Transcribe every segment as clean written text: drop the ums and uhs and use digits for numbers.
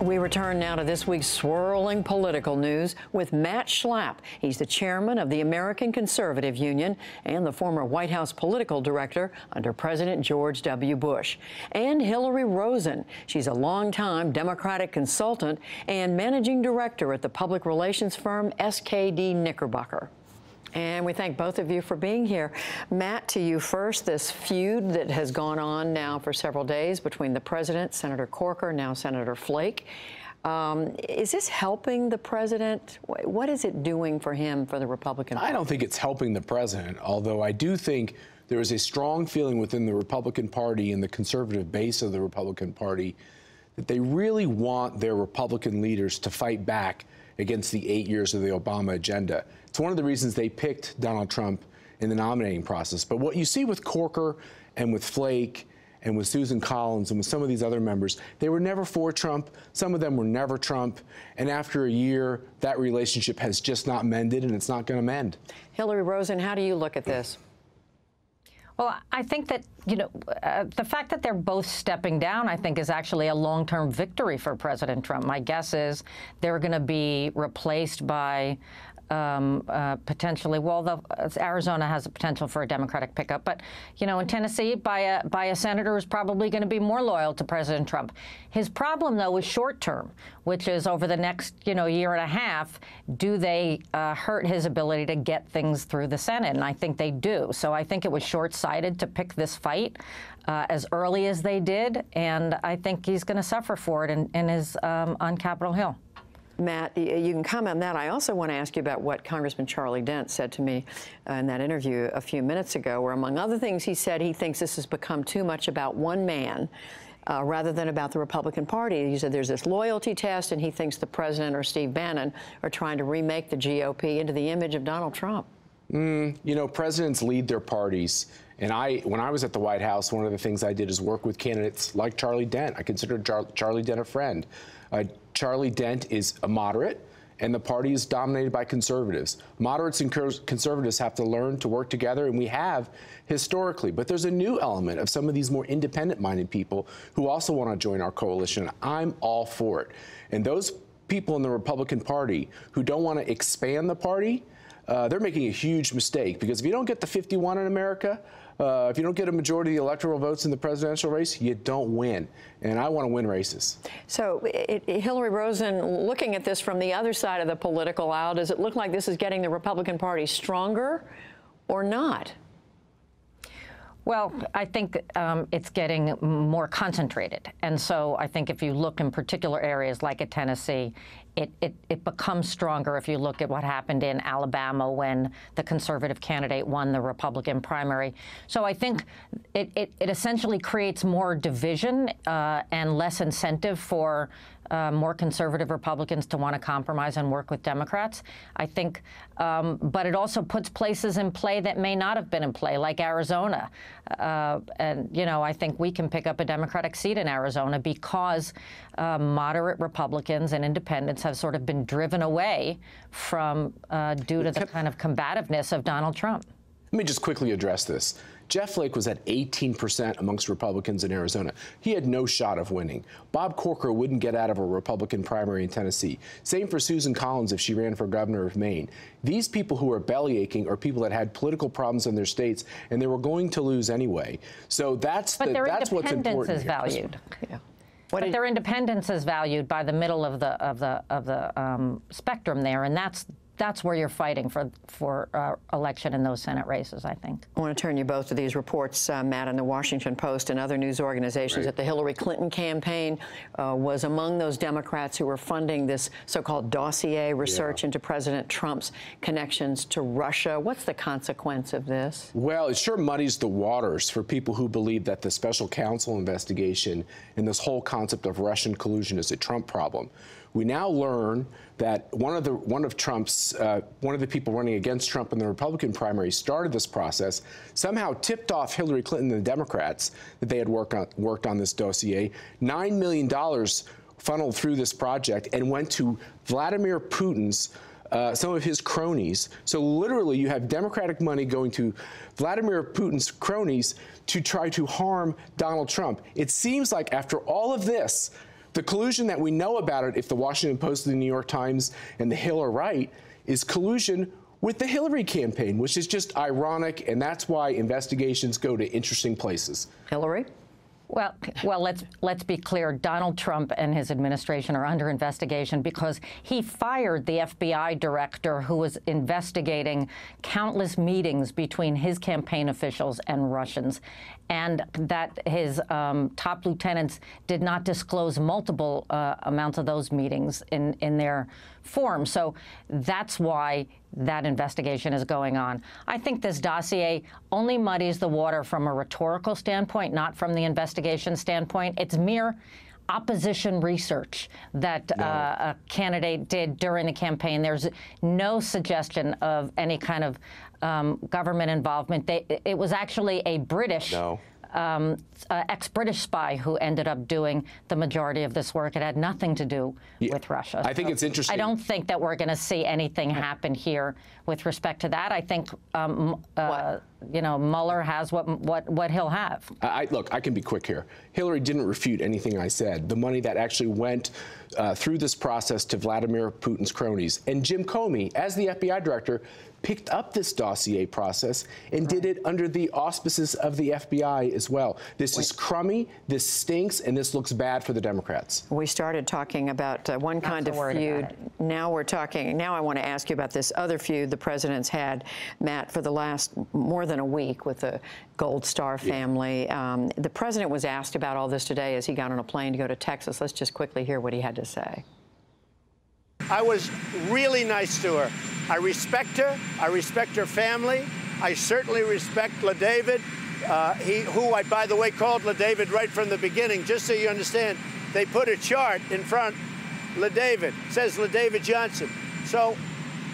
We return now to this week's swirling political news with Matt Schlapp. He's the chairman of the American Conservative Union and the former White House political director under President George W. Bush. And Hillary Rosen. She's a longtime Democratic consultant and managing director at the public relations firm SKD Knickerbocker. And we thank both of you for being here. Matt, to you first, this feud that has gone on now for several days between the president, Senator Corker, now Senator Flake. Is this helping the president? What is it doing for him, for the Republican Party? I don't think it's helping the president, although I do think there is a strong feeling within the Republican Party and the conservative base of the Republican Party that they really want their Republican leaders to fight back against the 8 years of the Obama agenda. It's one of the reasons they picked Donald Trump in the nominating process. But what you see with Corker and with Flake and with Susan Collins and with some of these other members, they were never for Trump. Some of them were never Trump. And after a year, that relationship has just not mended, and it's not going to mend. Hillary Rosen, how do you look at this? Well, I think that, the fact that they're both stepping down, I think, is actually a long-term victory for President Trump. My guess is they're going to be replaced by potentially, well, Arizona has a potential for a Democratic pickup, but, in Tennessee, by a senator who's probably going to be more loyal to President Trump. His problem, though, is short-term, which is over the next, year and a half, do they hurt his ability to get things through the Senate? And I think they do. So I think it was short-sighted to pick this fight as early as they did, and I think he's going to suffer for it on Capitol Hill. Matt, you can comment on that. I also want to ask you about what Congressman Charlie Dent said to me in that interview a few minutes ago, where, among other things, he said he thinks this has become too much about one man rather than about the Republican Party. He said there's this loyalty test, and he thinks the president or Steve Bannon are trying to remake the GOP into the image of Donald Trump. Presidents lead their parties. And when I was at the White House, one of the things I did is work with candidates like Charlie Dent. I consider Charlie Dent a friend. Charlie Dent is a moderate, and the party is dominated by conservatives. Moderates and conservatives have to learn to work together, and we have historically. But there's a new element of some of these more independent-minded people who also want to join our coalition. I'm all for it. And those people in the Republican Party who don't want to expand the party, they're making a huge mistake, because if you don't get the 51 in America, if you don't get a majority of the electoral votes in the presidential race, you don't win. And I want to win races. So, Hillary Rosen, looking at this from the other side of the political aisle, does it look like this is getting the Republican Party stronger or not? Well, I think it's getting more concentrated. And so I think if you look in particular areas like at Tennessee, it becomes stronger if you look at what happened in Alabama when the conservative candidate won the Republican primary. So I think it essentially creates more division and less incentive for more conservative Republicans to want to compromise and work with Democrats, I think. But it also puts places in play that may not have been in play, like Arizona. And, I think we can pick up a Democratic seat in Arizona because moderate Republicans and independents have sort of been driven away from due to the kind of combativeness of Donald Trump. Let me just quickly address this. Jeff Flake was at 18% amongst Republicans in Arizona. He had no shot of winning. Bob Corker wouldn't get out of a Republican primary in Tennessee. Same for Susan Collins if she ran for governor of Maine. These people who are bellyaching are people that had political problems in their states, and they were going to lose anyway. So that's what's important here. But their independence is valued. Yeah. But their independence is valued by the middle of the spectrum there, and that's where you're fighting for election in those Senate races, I think. I want to turn you both to these reports, Matt, in the Washington Post and other news organizations, that the Hillary Clinton campaign was among those Democrats who were funding this so-called dossier research into President Trump's connections to Russia. What's the consequence of this? Well, it sure muddies the waters for people who believe that the special counsel investigation and this whole concept of Russian collusion is a Trump problem. We now learn that one of the people running against Trump in the Republican primary started this process, somehow tipped off Hillary Clinton and the Democrats that they had worked on this dossier. $9 million funneled through this project and went to Vladimir Putin's some of his cronies. So literally you have Democratic money going to Vladimir Putin's cronies to try to harm Donald Trump. It seems like after all of this, The collusion that we know about it, if the Washington Post, the New York Times, and the Hill are right, is collusion with the Hillary campaign, which is just ironic, and that's why investigations go to interesting places. Hillary? Well, let's be clear. Donald Trump and his administration are under investigation because he fired the FBI director who was investigating countless meetings between his campaign officials and Russians, and that his top lieutenants did not disclose multiple amounts of those meetings in their form. So that's why that investigation is going on. I think this dossier only muddies the water from a rhetorical standpoint, not from the investigation standpoint. It's mere opposition research that a candidate did during the campaign. There's no suggestion of any kind of government involvement. It was actually a British ex-British spy who ended up doing the majority of this work. It had nothing to do with Russia. I think it's interesting. I don't think that we're going to see anything happen here with respect to that. I think, you know, Mueller has what he'll have. Look, I can be quick here. Hillary didn't refute anything I said. The money that actually went through this process to Vladimir Putin's cronies. And Jim Comey, as the FBI director, picked up this dossier process and did it under the auspices of the FBI as well. This is crummy, this stinks, and this looks bad for the Democrats. We started talking about one kind of feud. Now we're talking, now I want to ask you about this other feud the president's had, Matt, for the last more than a week with the Gold Star family. The president was asked about all this today as he got on a plane to go to Texas. Let's just quickly hear what he had to say. I was really nice to her. I respect her family. I certainly respect LaDavid, who I, by the way, called LaDavid right from the beginning, just so you understand. They put a chart in front, LaDavid, says LaDavid Johnson. So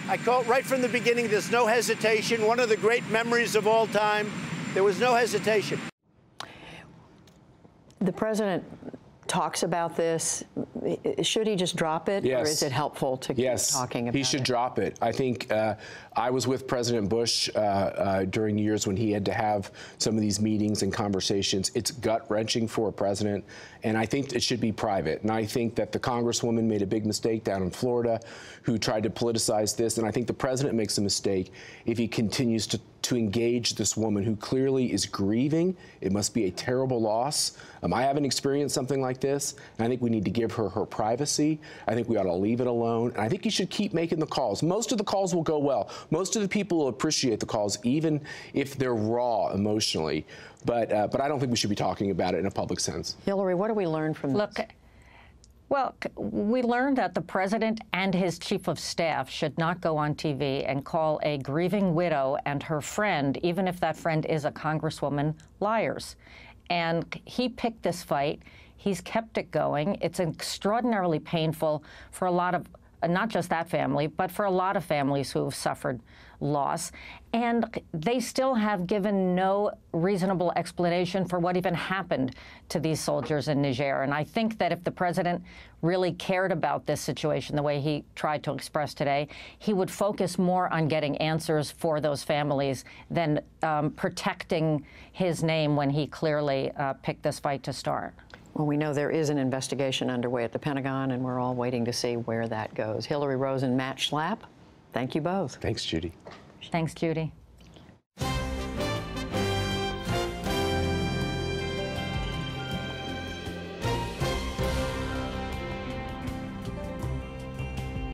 I called right from the beginning, there's no hesitation. One of the great memories of all time, there was no hesitation. The president talks about this. Should he just drop it, yes. or is it helpful to keep talking about it? He should drop it. I think I was with President Bush during years when he had to have some of these meetings and conversations. It's gut-wrenching for a president, and I think it should be private. And I think that the Congresswoman made a big mistake down in Florida who tried to politicize this, and I think the president makes a mistake if he continues to engage this woman who clearly is grieving. It must be a terrible loss. I haven't experienced something like this, and I think we need to give her privacy. I think we ought to leave it alone, and I think you should keep making the calls. Most of the calls will go well. Most of the people will appreciate the calls, even if they're raw emotionally. But I don't think we should be talking about it in a public sense. Hillary, what do we learn from this? Look, well, we learned that the president and his chief of staff should not go on TV and call a grieving widow and her friend, even if that friend is a congresswoman, liars. And he picked this fight. He's kept it going. It's extraordinarily painful for a lot of, not just that family, but for a lot of families who have suffered loss. And they still have given no reasonable explanation for what even happened to these soldiers in Niger. And I think that if the president really cared about this situation the way he tried to express today, he would focus more on getting answers for those families than protecting his name when he clearly picked this fight to start. Well, we know there is an investigation underway at the Pentagon, and we're all waiting to see where that goes. Hillary Rosen, Matt Schlapp, thank you both. Thanks, Judy. Thanks, Judy.